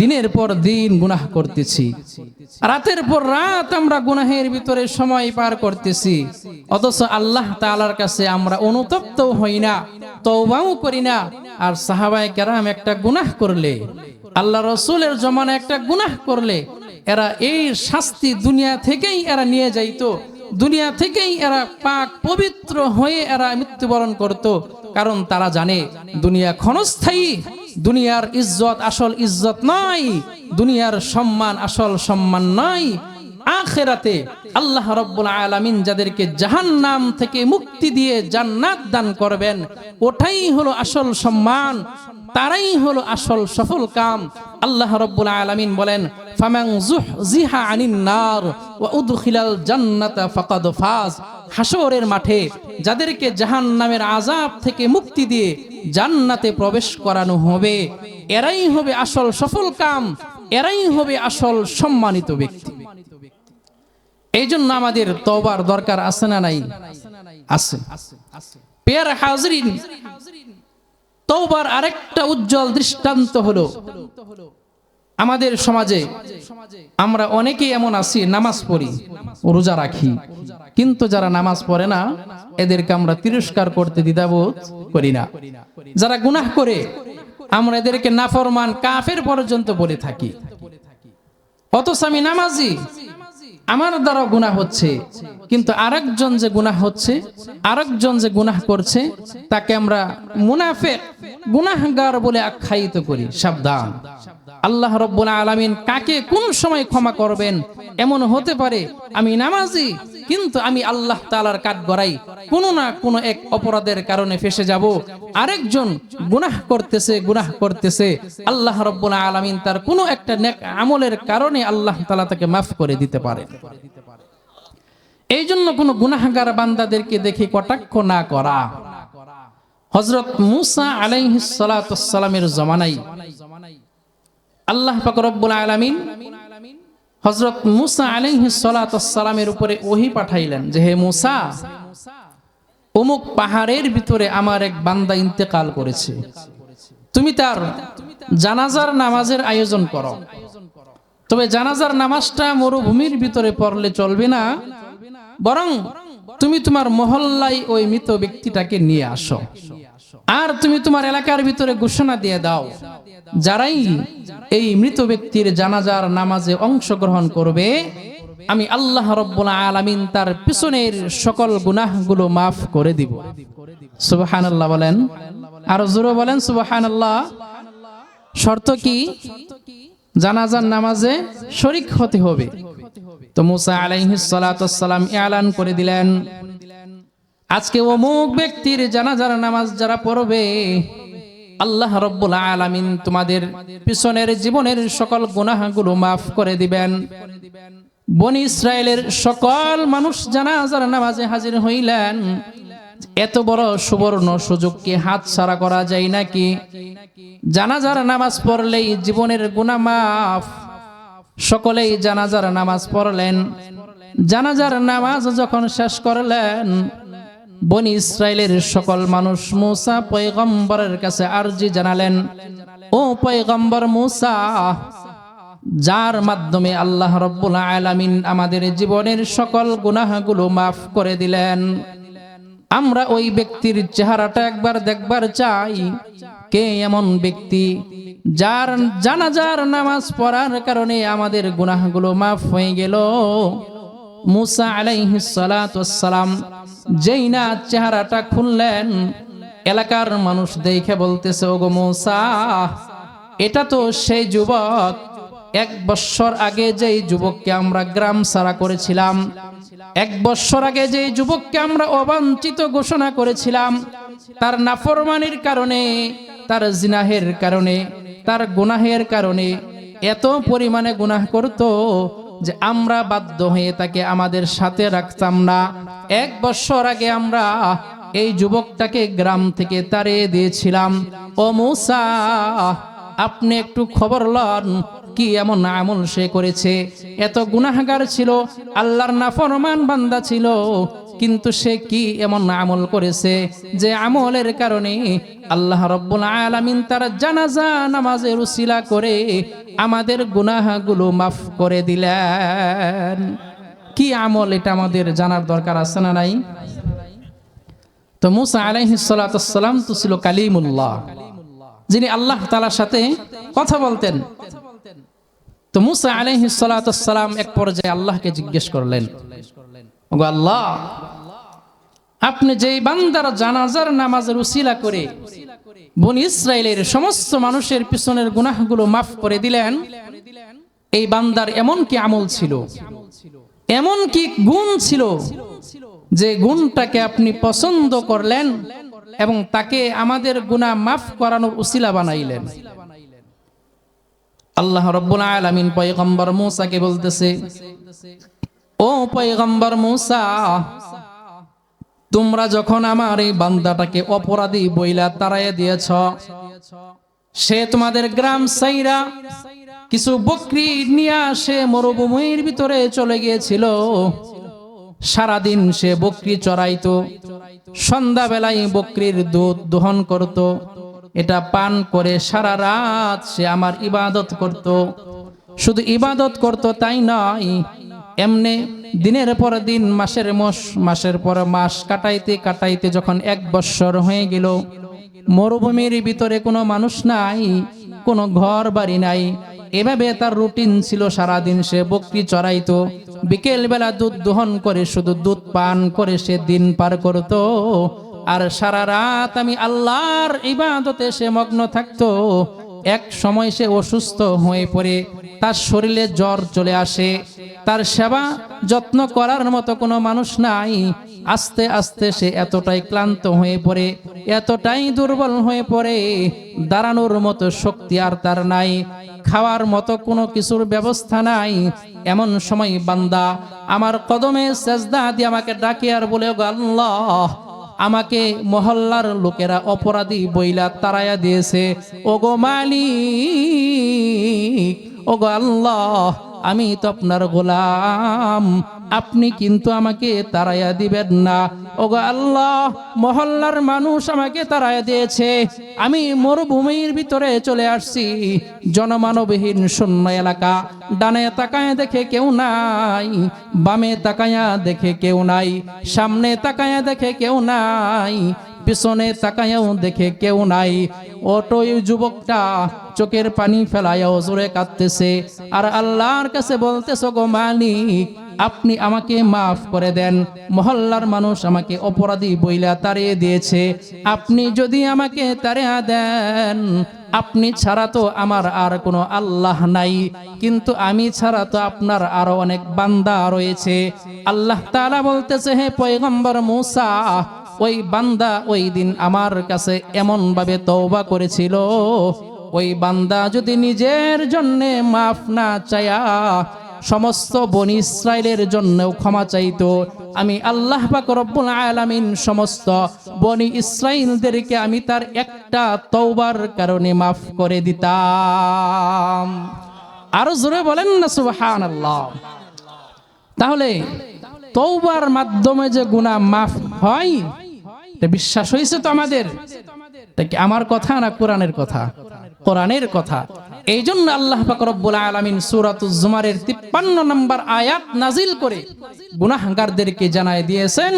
দিনের পর দিন গুনাহ করতেছি, রাতের পর রাত আমরা গুনাহের ভিতরে সময় পার করতেছি, অথচ আল্লাহ তাআলার কাছে আমরা অনুতপ্ত হই না, তওবাও করি না। আর সাহাবায়ে কেরাম একটা গুনাহ করলে, আল্লাহ রাসূলের জমানায় একটা গুনাহ করলে, এরা এই শাস্তি দুনিয়া থেকেই এরা নিয়ে যাইতো, দুনিয়া থেকেই এরা পাক পবিত্র হয়ে এরা মৃত্যুবরণ করত। কারণ তারা জানে দুনিয়া ক্ষণস্থায়ী, দুনিয়ার ইজ্জত আসল ইজ্জত নয়, দুনিয়ার সম্মান আসল সম্মান নয়। আখিরাতে আল্লাহ রাব্বুল আলামিন যাদেরকে জাহান্নাম থেকে মুক্তি দিয়ে জান্নাত দান করবেন, ওটাই হলো আসল সম্মান, তারাই হলো আসল সফল কাম। আল্লাহ রাব্বুল আলামিন বলেন, ফামান যুহজিহা আনিন নার ওয়া উদখিলাল জান্নাতা ফাকাদ ফাজ। হাসরের মাঠে যাদেরকে জাহান্নামের আযাব থেকে মুক্তি দিয়ে জান্নাতে প্রবেশ করানো হবে, এরাই হবে আসল সফল কাম, এরাই হবে আসল সম্মানিত ব্যক্তি। এই জন্য আমাদের তওবার দরকার আছে না নাই? আছে। প্রিয় হাজিরিন, তওবার আরেকটা উজ্জ্বল দৃষ্টান্ত হলো আমাদের সমাজে আমরা অনেকেই এমন আছি, নামাজ পড়ি, রোজা রাখি, কিন্তু যারা নামাজ পড়ে না এদেরকে আমরা তিরস্কার করতে দ্বিধাবোধ করি না। যারা গুনাহ করে আমরা এদেরকে নাফরমান, কাফের পর্যন্ত বলে থাকি। অথচ আমি নামাজি, আমার দ্বারা গুনাহ হচ্ছে, কিন্তু আরেকজন যে গুনাহ হচ্ছে, আরেকজন যে গুনাহ করছে, তাকে আমরা মুনাফিক, গুনাহগার বলে আখ্যায়িত করি। সাবধান, আল্লাহ রাব্বুল আলামিন কাকে কোন সময় ক্ষমা করবেন এমন হতে পারে। আমি নামাজি কিন্তু আমি আল্লাহ তাআলার কাঠগড়াই কোনো না কোনো এক অপরাধের কারণে ফেসে যাব। আরেকজন গুনাহ করতেছে, আল্লাহ রাব্বুল আলামিন তার কোনো একটা নেক আমলের কারণে আল্লাহ তাআলা তাকে মাফ করে দিতে পারে। এই জন্য কোনো গুনাহগার বান্দাদেরকে দেখে কটাক্ষ না করা। হযরত মূসা আলাইহিস সালাতু ওয়াস সালামের জামানায় আল্লাহ পাক রব্বুল আলামিন হযরত মূসা আলাইহিস সালাতু ওয়াস সালামের উপরে ওহী পাঠাইলেন যে হে মূসা, অমুক পাহাড়ের ভিতরে আমার এক বান্দা ইন্তেকাল করেছে, তুমি তার জানাজার নামাজের আয়োজন করো। তবে জানাজার নামাজটা মরুভূমির ভিতরে পড়লে চলবে না, বরং তুমি তোমার মহল্লায় ওই মৃত ব্যক্তিটাকে নিয়ে আসো, আর তুমি তোমার এলাকার ভিতরে ঘোষণা দিয়ে দাও, যারাই এই মৃত ব্যক্তির জানাজার নামাজে অংশগ্রহণ করবে আমি আল্লাহ রাব্বুল আলামিন তার পিছনের সকল গুনাহগুলো মাফ করে দিব। সুবহানাল্লাহ বলেন, আর জোরে বলেন সুবহানাল্লাহ। শর্ত কি? জানাজার নামাজে শরীক হতে হবে। তো মূসা আলাইহিস সালাতু ওয়াস সালাম এলান করে দিলেন, আজকে অমুক ব্যক্তির জানাজার নামাজ যারা পড়বে আল্লাহ রাব্বুল আলামিন তোমাদের পিছনের জীবনের সকল গুনাহগুলো মাফ করে দিবেন। বনি ইসরায়েলের সকল মানুষ জানাজার নামাজে হাজির হইলেন। এত বড় সুবর্ণ সুযোগকে হাতছাড়া করা যায় নাকি? জানাজার নামাজ পড়লেই জীবনের গুনাহ মাফ। সকলেই জানাজার নামাজ পড়লেন। জানাজার নামাজ যখন শেষ করলেন, বনি ইসরায়েলের সকল মানুষ মূসা পয়গম্বরের কাছে আরজি জানালেন, ও পয়গম্বর মূসা, যার মাধ্যমে আল্লাহ রাব্বুল আলামিন আমাদের জীবনের সকল গুনাহগুলো মাফ করে দিলেন, আমরা ওই ব্যক্তির চেহারাটা একবার দেখবার চাই। কে এমন ব্যক্তি যার জানাজার নামাজ পড়ার কারণে আমাদের গুনাহগুলো মাফ হয়ে গেল? মূসা আলাইহিস সালাতু ওয়াস সালাম যেই না চেহারাটা খুললেন, এলাকার মানুষ দেখে বলতেছে, ওগো মূসা, এটা তো সেই যুবক, 1 বছর আগে যেই যুবককে আমরা গ্রাম ছাড়া করেছিলাম, 1 বছর আগে যেই যুবককে আমরা অবাঞ্ছিত ঘোষণা করেছিলাম, তার নাফরমানির কারণে, তার জিনাহের কারণে, তার গুনাহের কারণে এত পরিমাণে গুনাহ করত যে আমরা বাধ্য হয়ে তাকে আমাদের সাথে রাখতাম না। 1 বছর আগে আমরা এই যুবকটাকে গ্রাম থেকে তাড়িয়ে দিয়েছিলাম। ও মূসা, আপনি একটু খবর লন, কি এমন আমল সে করেছে? এত গুনাহগার ছিল, আল্লাহর নাফরমান বান্দা ছিল, কিন্তু সে কি এমন আমল করেছে যে আমলের কারণে আল্লাহ রাব্বুল আলামিন তার জানাজা নামাজের উসিলা করে আমাদের গুনাহগুলো মাফ করে দিলেন? কি আমল, এটা আমাদের জানার দরকার আছে না নাই? তো মূসা আলাইহিস সালাতু ওয়াস সালাম তো ছিল কালিমুল্লাহ, যিনি আল্লাহ তাআলার সাথে কথা বলতেন। তো মূসা আলাইহিস সালাতু ওয়াস সালাম এক পর্যায়ে আল্লাহকে জিজ্ঞেস করলেন, ওগো আল্লাহ, আপনি যেই বান্দার জানাজার নামাজের উসিলা করে বনি ইসরাইলের সমস্ত মানুষের পিছনের গুনাহগুলো মাফ করে দিলেন, এই বান্দার এমন কি আমল ছিল, এমন কি গুণ ছিল যে গুণটাকে আপনি পছন্দ করলেন এবং তাকে আমাদের গুনাহ মাফ করানোর উসিলা বানাইলেন? আল্লাহ রাব্বুল আলামিন পয়গম্বর মূসাকে বলতেছে, ও পয়গম্বর মূসা, তোমরা যখন আমার এই বান্দাটাকে অপরাধী বইলা তাড়াইয়া দিয়েছ, সে তোমাদের গ্রাম সাইরা কিছু বকরি নিয়ে আসে মরুভূমির ভিতরে চলে গিয়েছিল। সারাদিন সে বকরি চড়াইতো, সন্ধ্যাবেলায় বকরির দুধ দহন করত, এটা পান করে সারা রাত সে আমার ইবাদত করত। শুধু ইবাদত করত তাই নয়, এমনি দিনের পর দিন, মাসের পর মাস কাটাইতে কাটাইতে যখন 1 বছর হয়ে গেল, মরুভূমির ভিতরে কোনো মানুষ নাই, কোনো ঘর বাড়ি নাই, এভাবে তার রুটিন ছিল। সারাদিন সে বকরি চড়াইতো, বিকেল বেলা দুধ দহন করে শুধু দুধ পান করে সে দিন পার করত। আর সারা রাত আমি আল্লাহর ইবাদতে সে মগ্ন থাকতো। এক সময় সে অসুস্থ হয়ে পড়ে, তার শরীরে জ্বর চলে আসে। তার সেবা যত্ন করার মতো কোনো মানুষ নাই। আস্তে আস্তে সে এতটাই ক্লান্ত হয়ে পড়ে, এতটাই দুর্বল হয়ে পড়ে, দাঁড়ানোর মতো শক্তি আর তার নাই, খাওয়ার মতো কোনো কিছুর ব্যবস্থা নাই। এমন সময় বান্দা আমার কদমে সেজদা দিয়ে আমাকে ডাকে আর বলে, ওগো আল্লাহ, আমাকে মহল্লার লোকেরা অপরাধী বইলা তাড়াইয়া দিয়েছে, ওগো মালিক, ওগো আল্লাহ, আমি তো আপনার গোলাম, আপনি কিন্তু আমাকে তাড়াইয়া দিবেন না। ওগো আল্লাহ, মহল্লার মানুষ আমাকে তাড়াইয়া দিয়েছে, আমি মরুভূমির ভিতরে চলে আসছি, জনমানবহীন শূন্য এলাকা, ডানে তাকায় দেখে কেউ নাই, বামে তাকায়া দেখে কেউ নাই, সামনে তাকায়া দেখে কেউ নাই, পিছনে তাকায়াও দেখে কেউ নাই। ওই যুবকটা চোখের পানি ফেলায়াও জোরে কাঁদতেছে আর আল্লাহর কাছে বলতেছে, গো মালিক, আপনি আমাকে মাফ করে দেন, মহল্লার মানুষ আমাকে অপরাধী বইলা তাড়িয়ে দিয়েছে, আপনি যদি আমাকে তাড়িয়ে দেন, আপনি ছাড়া তো আমার আর কোনো আল্লাহ নাই, কিন্তু আমি ছাড়া তো আপনার আরো অনেক বান্দা রয়েছে। আল্লাহ তাআলা বলতেছে, হে পয়গম্বর মূসা, ওই বান্দা ওই দিন আমার কাছে এমন ভাবে তওবা করেছিল, ওই বান্দা যদি নিজের জন্য মাফ না চায়া সমস্ত বনি ইসরাইলের জন্যও ক্ষমা চাইতো, আমি আল্লাহ পাক রব্বুল আলামিন সমস্ত বনি ইসরাইলদেরকে আমি তার একটা তওবার কারণে মাফ করে দিতাম। আরো জোরে বলেন না সুবহানাল্লাহ। তাহলে তওবার মাধ্যমে যে গুনাহ মাফ হয়, এটা বিশ্বাস হয়েছে তো আমাদের? এটা কি আমার কথা না কোরআনের কথা? কোরআনের কথা। এই জন্য আল্লাহ পাক রব্বুল আলামিন সূরাতুজ জুমারের 53 নম্বর আয়াত নাজিল করে গুনাহগারদেরকে জানায় দিয়েছেন,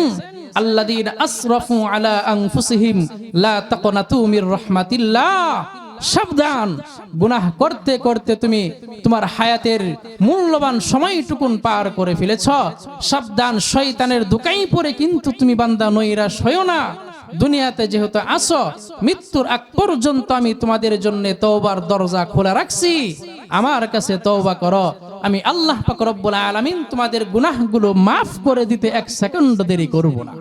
আল্লাযীনা আসরাফু আলা আনফুসিহিম লা তাকনাতু মির রাহমাতিল্লাহ। সাবধান, গুনাহ করতে করতে তুমি তোমার হায়াতের মূল্যবান সময়টুকুন পার করে ফেলেছ। সাবধান, শয়তানের ধোঁকায় পড়ে কিন্তু তুমি বান্দা নৈরাশ হয়ো না। দুনিয়াতে যেহেতু আসো, মৃত্যুর আগ পর্যন্ত আমি তোমাদের জন্য তওবার দরজা খোলা রাখছি, আমার কাছে তওবা করো, আমি আল্লাহ পাক রব্বুল আলামিন তোমাদের গুনাহগুলো মাফ করে দিতে এক সেকেন্ড দেরি করব না।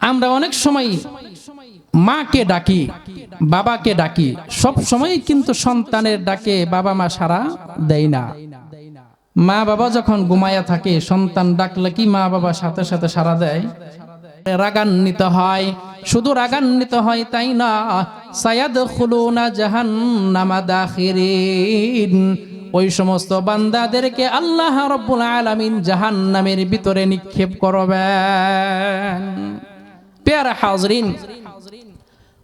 আমরা অনেক সময় মাকে ডাকি, বাবাকে ডাকি, সব সময় কিন্তু সন্তানের ডাকে বাবা মা সাড়া দেয় না। মা বাবা যখন ঘুমায়া থাকে, সন্তান ডাকলে কি মা বাবা সাথে সাথে সাড়া দেয়? রাগান্বিত হয়। শুধু রাগান্বিত হয় তাই না, সায়াদখুলুনা জাহান্নামা দাখিরিন, ওই সমস্ত বান্দাদেরকে আল্লাহ রাব্বুল আলামিন জাহান্নামের ভিতরে নিক্ষেপ করবেন। প্যারা হাজরিন,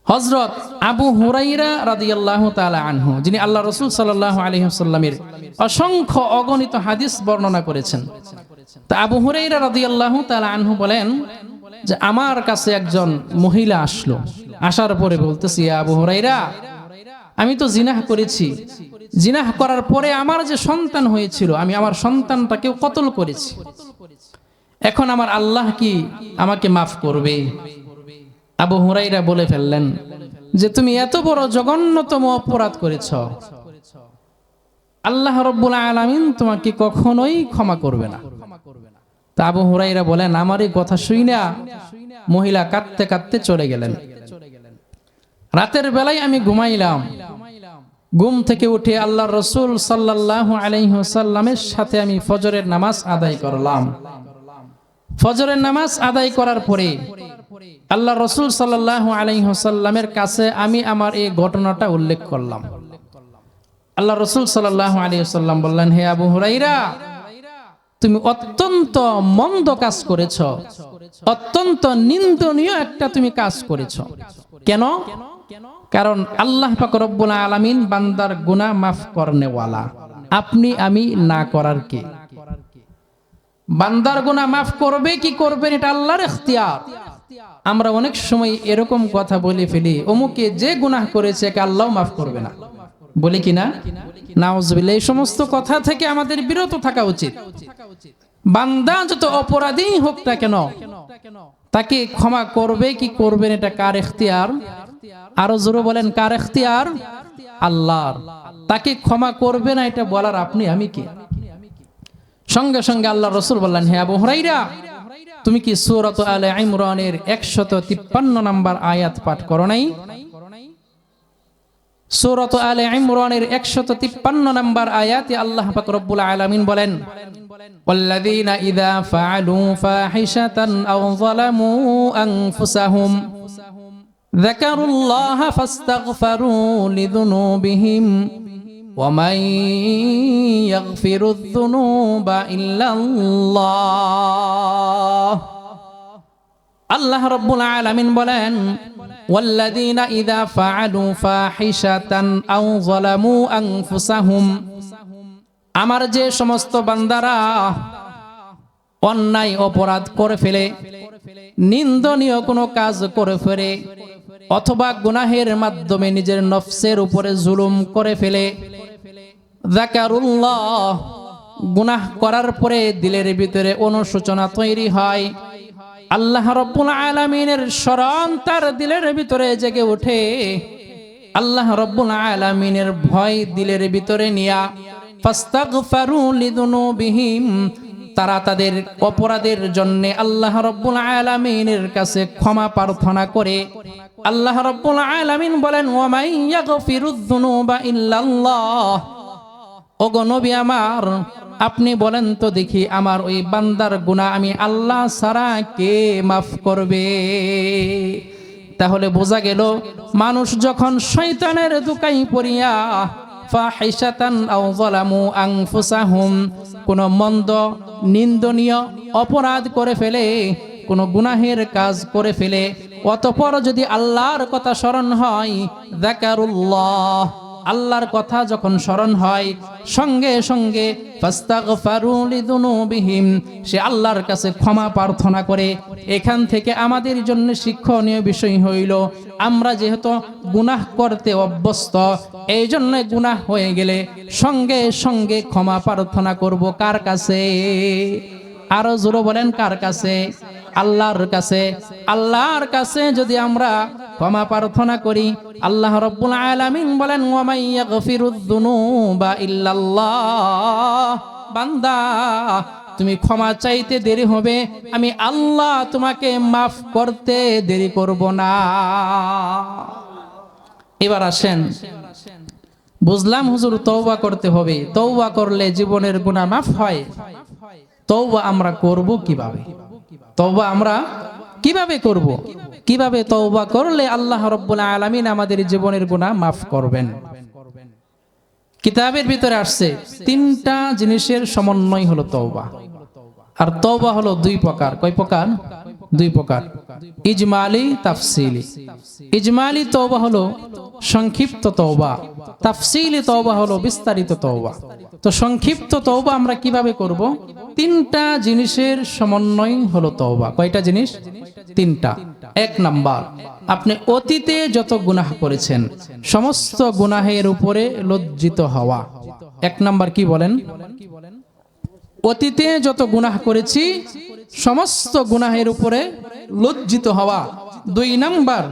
হযরত আবু হুরায়রা রাদিয়াল্লাহু তাআলা আনহু, যিনি আল্লাহ রাসূল সাল্লাল্লাহু আলাইহি ওয়াসাল্লামের অসংখ্য অগণিত হাদিস বর্ণনা করেছেন, তা আবু হুরায়রা রাদিয়াল্লাহু তাআলা আনহু বলেন যে আমার কাছে একজন মহিলা আসলো, আসার পরে বলতেছি, আবু হুরায়রা, আমি তো জিনাহ করেছি, জিনাহ করার পরে আমার যে সন্তান হয়েছিল, আমি আমার সন্তানটাকেও কতল করেছি, এখন আমার আল্লাহ কি আমাকে মাফ করবে? আবু হুরায়রা বলে ফেললেন যে তুমি এত বড় জঘন্যতম অপরাধ করেছ, আল্লাহ রাব্বুল আলামিন তোমাকে কখনোই ক্ষমা করবে না। তা আবু হুরায়রা বলেন, আমার এই কথা শুইনা মহিলা কাঁদতে কাঁদতে চলে গেলেন। রাতের বেলায় আমি ঘুমাইলাম, ঘুম থেকে উঠে আল্লাহর রাসূল সাল্লাল্লাহু আলাইহি ওয়াসাল্লামের সাথে আমি ফজরের নামাজ আদায় করলাম। ফজরের নামাজ আদায় করার পরে আল্লাহ রাসূল সাল্লাল্লাহু আলাইহি ওয়াসাল্লামের কাছে আমি আমার এই ঘটনাটা উল্লেখ করলাম। আল্লাহ রাসূল সাল্লাল্লাহু আলাইহি ওয়াসাল্লাম বললেন, হে আবু হুরায়রা, তুমি অত্যন্ত মন্দ কাজ করেছ, অত্যন্ত নিন্দনীয় একটা তুমি কাজ করেছ। কেন? কারণ আল্লাহ পাক রব্বুল আলামিন বান্দার গুনাহ মাফ করনেওয়ালা, আপনি আমি না করার কে? বান্দার গুনাহ মাফ করবে কি করবেন এটা আল্লাহর ইখতিয়ার। আমরা অনেক সময় এরকম কথা বলে ফেলি, অমুকে যে গুনাহ করেছে একে আল্লাহ মাফ করবে না, বলি কিনা? নাউজুবিল্লাহ। এই সমস্ত কথা থেকে আমাদের বিরত থাকা উচিত। বান্দা যত অপরাধী হোক না কেন, তাকে ক্ষমা করবে কি করবেন এটা কার ইখতিয়ার? আরো জোরে বলেন, কার ইখতিয়ার? আল্লাহর। তাকে ক্ষমা করবে না এটা বলার আপনি আমি কে? সঙ্গে সঙ্গে আল্লাহ রাসূল বললেন, হে আবু হুরায়রা, তুমি কি সূরাত আলে ইমরানের 153 নম্বর আয়াত পাঠ করো নাই? সূরাত আলে ইমরানের 153 নম্বর আয়াতে আল্লাহ পাক রব্বুল আলামিন বলেন, ওয়াল্লাযীনা ইযা ফাআলু ফাহিশাতান আও যালামু আনফুসাহুম যাকারুল্লাহা ফাস্তাগফারু লিযুনুবিহিম ওয়া মান ইয়াগফিরুয যুনুবা ইল্লাল্লাহ। আল্লাহ রাব্বুল আলামিন বলেন, ওয়াল্লাযীনা ইযা ফাআলু ফাহিশাতান আও যালামু আনফুসাহুম, আমার যে সমস্ত বান্দারা অন্যায় অপরাধ করে ফেলে, নিন্দনীয় কোনো কাজ করে ফেলে, অথবা গুনাহের মাধ্যমে নিজের নফসের উপরে জুলুম করে ফেলে, যাকারুল্লাহ, গুনাহ করার পরে দিলের ভিতরে অনুশোচনা তৈরি হয়, আল্লাহ রাব্বুল আলামিনের স্মরণ তার দিলের ভিতরে জেগে ওঠে, আল্লাহ রাব্বুল আলামিনের ভয় দিলের ভিতরে নিয়া ফাস্তাগফারু লিযুনুবিহিম, তারা তাদের অপরাধের জন্য আল্লাহ রাব্বুল আলামিনের কাছে ক্ষমা প্রার্থনা করে। আল্লাহ রাব্বুল আলামিন বলেন, ওয়া মান ইয়াগফিরুয যুনুবা ইল্লাল্লাহ, ওগো নবী আমার, আপনি বলেন তো দেখি, আমার ওই বান্দার গুনাহ আমি আল্লাহ ছাড়া কে মাফ করবে? তাহলে বোঝা গেল, মানুষ যখন শয়তানের ধোঁকায় পড়িয়া ফাহিশাতান আও যালামু আনফুসাহুম, কোন মন্দ নিন্দনীয় অপরাধ করে ফেলে, কোন গুনাহের কাজ করে ফেলে, অতঃপর যদি আল্লাহর কথা স্মরণ হয়, যাকারুল্লাহ, আল্লাহর কথা যখন স্মরণ হয়, সঙ্গে সঙ্গে ফাস্তাগফারু লিযুনুবিহিম, সে আল্লাহর কাছে ক্ষমা প্রার্থনা করে। এখান থেকে আমাদের জন্য শিক্ষণীয় বিষয় হইল, আমরা যেহেতু গুনাহ করতে অভ্যস্ত, এই জন্য গুনাহ হয়ে গেলে সঙ্গে সঙ্গে ক্ষমা প্রার্থনা করব কার কাছে? আরো জোরে বলেন, কার কাছে? আল্লাহর কাছে। আল্লাহর কাছে যদি আমরা ক্ষমা প্রার্থনা করি, আল্লাহ রাব্বুল আলামিন বলেন, ওয়া মান ইয়াগফিরুয যুনুবা ইল্লাল্লাহ, বান্দা তুমি ক্ষমা চাইতে দেরি হবে, আমি আল্লাহ তোমাকে মাফ করতে দেরি করব না। এবার আসেন, বুঝলাম হুজুর তওবা করতে হবে, তওবা করলে জীবনের গুনাহ মাফ হয়। তওবা আমরা করব কিভাবে? তওবা আমরা কিভাবে করব? কিভাবে তওবা করলে আল্লাহ রাব্বুল আলামিন আমাদের জীবনের গুনাহ মাফ করবেন? কিতাবের ভিতরে আসছে তিনটা জিনিসের সমন্বয় হলো তওবা। আর তওবা হলো দুই প্রকার। কয় প্রকার? দুই প্রকার, ইজমালি, তাফসিলি। ইজমালি তওবা হলো সংক্ষিপ্ত তওবা, তাফসিলি তওবা হলো বিস্তারিত তওবা। তো সংক্ষিপ্ত তওবা আমরা কিভাবে করব? তিনটা জিনিসের সমন্বয় হলো তওবা। কয়টা জিনিস? তিনটা। এক নাম্বার, আপনি অতীতে যত গুনাহ করেছেন সমস্ত গুনাহের উপরে লজ্জিত হওয়া। এক নাম্বার কি বলেন? অতীতে যত গুনাহ করেছি সমস্ত গুনাহের উপরে লজ্জিত হওয়া। দুই নাম্বার,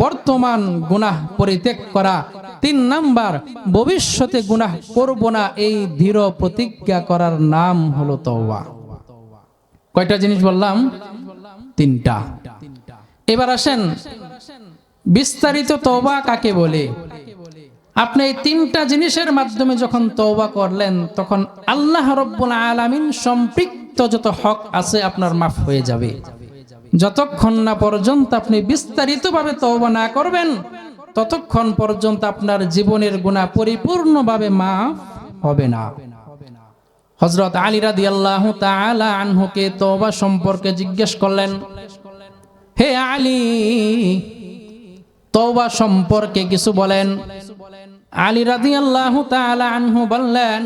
বর্তমান গুনাহ পরিত্যাগ করা। তিন নাম্বার, ভবিষ্যতে গুনাহ করব না, এই দৃঢ় প্রতিজ্ঞা করার নাম হলো তওবা। কয়টা জিনিস বললাম? তিনটা। এবার আসেন, বিস্তারিত তওবা কাকে বলে? আপনি এই তিনটা জিনিসের মাধ্যমে যখন তওবা করলেন, তখন আল্লাহ রাব্বুল আলামিন সম্পৃক্ত যত হক আছে আপনার মাফ হয়ে যাবে। যতক্ষণ না পর্যন্ত আপনি বিস্তারিতভাবে তওবা না করবেন, ততক্ষণ পর্যন্ত আপনার জীবনের গুনাহ পরিপূর্ণভাবে মাফ হবে না। হযরত আলী রাদিয়াল্লাহু তাআলা আনহুকে তওবা সম্পর্কে জিজ্ঞেস করলেন, হে আলী, তওবা সম্পর্কে কিছু বলেন। আলী রাদিয়াল্লাহু তাআলা আনহু বললেন,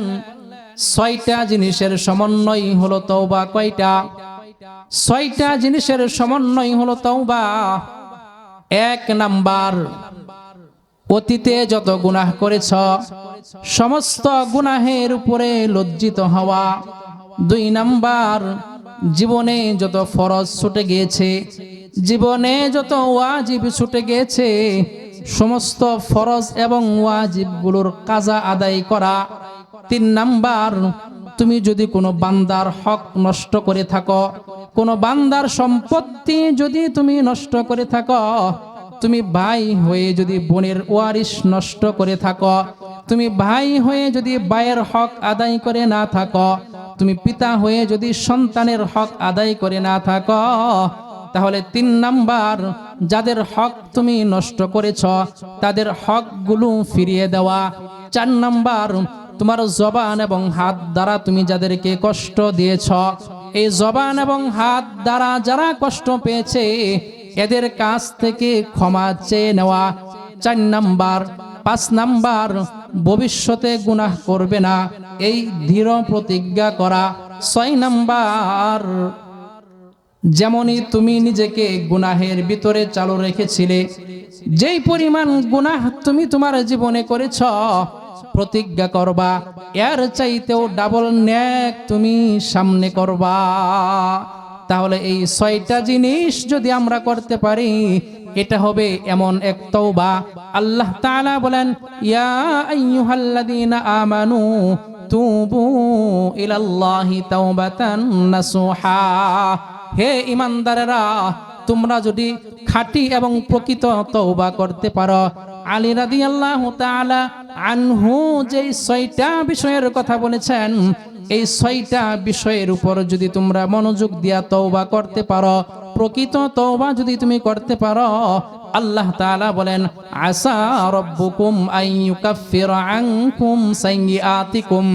6টা জিনিসের সমন্বয় হলো তওবা। কয়টা? 6টা জিনিসের সমন্বয় হলো তওবা। এক নাম্বার, অতীতে যত গুনাহ করেছ সমস্ত গুনাহের উপরে লজ্জিত হওয়া। দুই নাম্বার, জীবনে যত ফরজ ছুটে গিয়েছে, জীবনে যত ওয়াজিব ছুটে গিয়েছে, সমস্ত ফরজ এবং ওয়াজিবগুলোর কাজা আদায় করা। তিন নাম্বার, তুমি যদি কোনো বান্দার হক নষ্ট করে থাকো, কোনো বান্দার সম্পত্তি যদি তুমি নষ্ট করে থাকো, তুমি ভাই হয়ে যদি বোনের ওয়ারিশ নষ্ট করে থাকো, তুমি ভাই হয়ে যদি ভাইয়ের হক আদায় করে না থাকো, তুমি পিতা হয়ে যদি সন্তানের হক আদায় করে না থাকো, তাহলে 3 নাম্বার, যাদের হক তুমি নষ্ট করেছ তাদের হকগুলো ফিরিয়ে দেওয়া। 4 নাম্বার, তোমার জবান এবং হাত দ্বারা তুমি যাদেরকে কষ্ট দিয়েছ, এই জবান এবং হাত দ্বারা যারা কষ্ট পেয়েছে এদের কাছ থেকে ক্ষমা চেয়ে নেওয়া। 4 নাম্বার। 5 নাম্বার, ভবিষ্যতে গুনাহ করবে না, এই দৃঢ় প্রতিজ্ঞা করা। 6 নাম্বার, যেমনই তুমি নিজেকে গুনাহের ভিতরে চালু রেখেছিলে, যেই পরিমাণ গুনাহ তুমি তোমার জীবনে করেছ, প্রতিজ্ঞা করবা এর চাইতেও ডাবল নেক তুমি সামনে করবা। তাহলে এই 6টা জিনিস যদি আমরা করতে পারি, এটা হবে এমন এক তওবা। আল্লাহ তাআলা বলেন, ইয়া আইয়ুহাল্লাযীনা আমানু তুবু ইলাল্লাহি তাওবাতান নাসুহা। হে ঈমানদারেরা, তোমরা যদি খাঁটি এবং প্রকৃত তওবা করতে পারো। আলী রাদিয়াল্লাহু তাআলা আনহু যেই 6টা বিষয়ের কথা বলেছেন, এই 6টা বিষয়ের উপর যদি তোমরা মনোযোগ দিয়া তওবা করতে পারো, প্রকৃত তওবা যদি তুমি করতে পারো, আল্লাহ তাআলা বলেন, আসা রাব্বুকুম আইয়ুকাফিরা আনকুম সাইয়্যাতিকুম।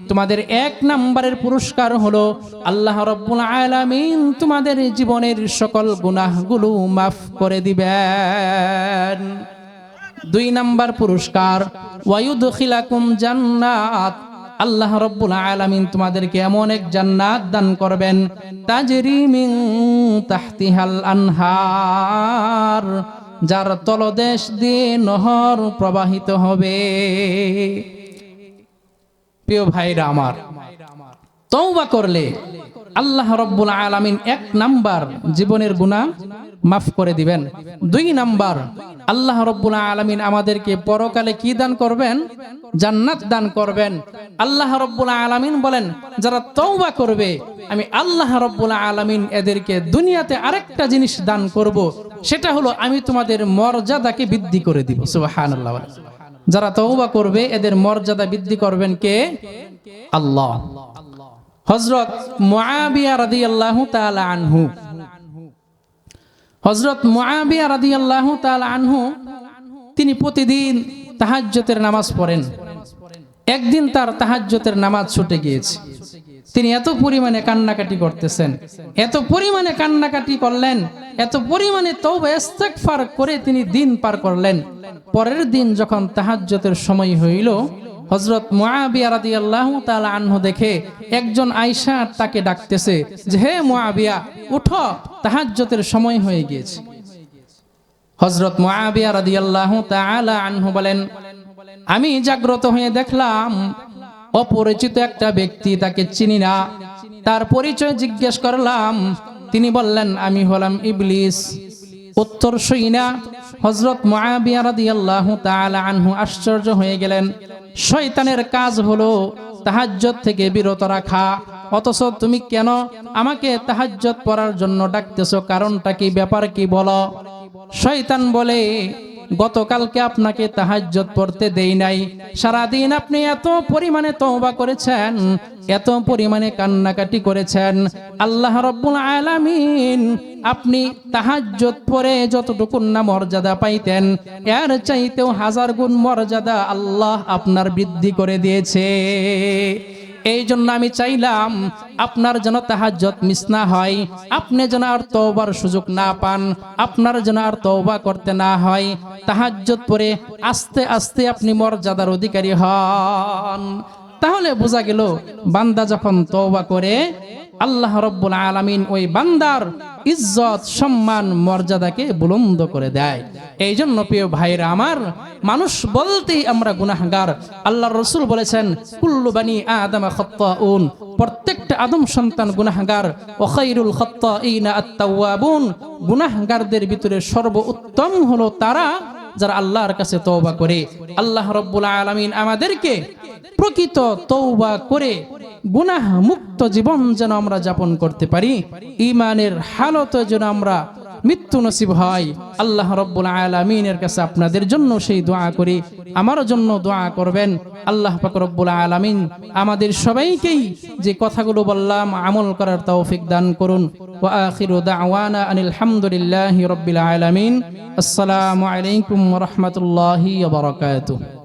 তোমাদের 1 নম্বরের পুরস্কার হলো আল্লাহ রাব্বুল আলামিন তোমাদের জীবনের সকল গুনাহগুলো মাফ করে দিবেন। 2 নম্বর পুরস্কার, ওয়ায়ুদখিলাকুম জান্নাত। আল্লাহ রাব্বুল আলামিন তোমাদেরকে এমন এক জান্নাত দান করবেন, তাজরি মিন তাহতিহাল আনহার, যার তলদেশ দিয়ে নহর প্রবাহিত হবে। প্রিয় ভাইরা আমার, তওবা করলে আল্লাহ রাব্বুল আলামিন 1 নাম্বার জীবনের গুনাহ মাফ করে দিবেন। 2 নাম্বার, আল্লাহ রাব্বুল আলামিন আমাদেরকে পরকালে কি দান করবেন? জান্নাত দান করবেন। আল্লাহ রাব্বুল আলামিন বলেন, যারা তওবা করবে আমি আল্লাহ রাব্বুল আলামিন এদেরকে দুনিয়াতে আরেকটা জিনিস দান করব, সেটা হলো আমি তোমাদের মর্যাদাকে বৃদ্ধি করে দিব। সুবহানাল্লাহ। যারা তওবা করবে এদের মর্যাদা বৃদ্ধি করবেন কে? আল্লাহ। হযরত মুআবিয়া রাদিয়াল্লাহু তাআলা আনহু, হযরত মুআবিয়া রাদিয়াল্লাহু তাআলা আনহু তিনি প্রতিদিন তাহাজ্জুদের নামাজ পড়েন। একদিন তার তাহাজ্জুদের নামাজ ছুটে গিয়েছে। তিনি এত পরিমাণে কান্নাকাটি করতেছেন, এত পরিমাণে কান্নাকাটি করলেন, এত পরিমাণে তওবা ইস্তেগফার করে তিনি দিন পার করলেন। পরের দিন যখন তাহাজ্জুদের সময় হইল, হযরত মুআবিয়া রাদিয়াল্লাহু তাআলা আনহু দেখে একজন আয়েশা তাকে ডাকতেছে যে, হে মুআবিয়া, উঠো, তাহাজ্জুদের সময় হয়ে গিয়েছে। হযরত মুআবিয়া রাদিয়াল্লাহু তাআলা আনহু বলেন, আমি জাগ্রত হয়ে দেখলাম অপরিচিত একটা ব্যক্তি, তাকে চিনি না। তার পরিচয় জিজ্ঞেস করলাম, তিনি বললেন, আমি হলাম ইবলিস। উত্তর শুইনা হযরত মুআবিয়া রাদিয়াল্লাহু তাআলা আনহু আশ্চর্য হয়ে গেলেন। শয়তানের কাজ হলো তাহাজ্জুদ থেকে বিরত রাখা, অথচ তুমি কেন আমাকে তাহাজ্জুদ পড়ার জন্য ডাকতেছো? কারণটা কি, ব্যাপার কি বলো? শয়তান বলে, গতকালকে আপনাকে তাহাজ্জুদ পড়তে দেই নাই, সারাদিন আপনি এত পরিমাণে তওবা করেছেন, এত পরিমাণে কান্নাকাটি করেছেন, আল্লাহ রাব্বুল আলামিন আপনি তাহাজ্জুদ পড়ে যতটুকু না মর্যাদা পাইতেন, এর চাইতেও 1000 গুণ মর্যাদা আল্লাহ আপনার বৃদ্ধি করে দিয়েছে। এই জন্য আমি চাইলাম আপনার যেন তাহাজ্জুদ মিস না হয়, আপনি যেন আর তওবার সুযোগ না পান, আপনার যেন আর তওবা করতে না হয়, তাহাজ্জুদ পড়ে আস্তে আস্তে আপনি মর্যাদার অধিকারী হন। তাহলে বোঝা গেল, বান্দা যখন তওবা করে আল্লাহ রাব্বুল আলামিন ওই বান্দার ইজ্জত, সম্মান, মর্যাদাকে বুলন্দ করে দেয়। এই জন্য প্রিয় ভাইরা আমার, মানুষ বলতেই আমরা গুনাহগার। আল্লাহর রাসূল বলেছেন, কুল্লু বানি আদম খাত্তাউন, প্রত্যেকটা আদম সন্তান গুনাহগার। ওয়া খায়রুল খাত্তাইনা আত-তাওয়াবুন, গুনাহগারদের ভিতরে সর্বোত্তম হলো তারা যারা আল্লাহর কাছে তওবা করে। আল্লাহ রাব্বুল আলামিন আমাদেরকে প্রকৃত তওবা করে গুনাহ মুক্ত জীবন যেন আমরা যাপন করতে পারি, ঈমানের হালতে যেন আমরা মৃত্যু নসিব হয়। আল্লাহ রাব্বুল আলামিনের কাছে আপনাদের জন্য সেই দোয়া করি, আমারও জন্য দোয়া করবেন। আল্লাহ পাক রব্বুল আলামিন আমাদের সবাইকেই যে কথাগুলো বললাম আমল করার তৌফিক দান করুন। ওয়া আখিরু দাওয়ানা আনিল হামদুলিল্লাহি রাব্বিল আলামিন। আসসালামু আলাইকুম ওয়া রাহমাতুল্লাহি ওয়া বারাকাতুহু।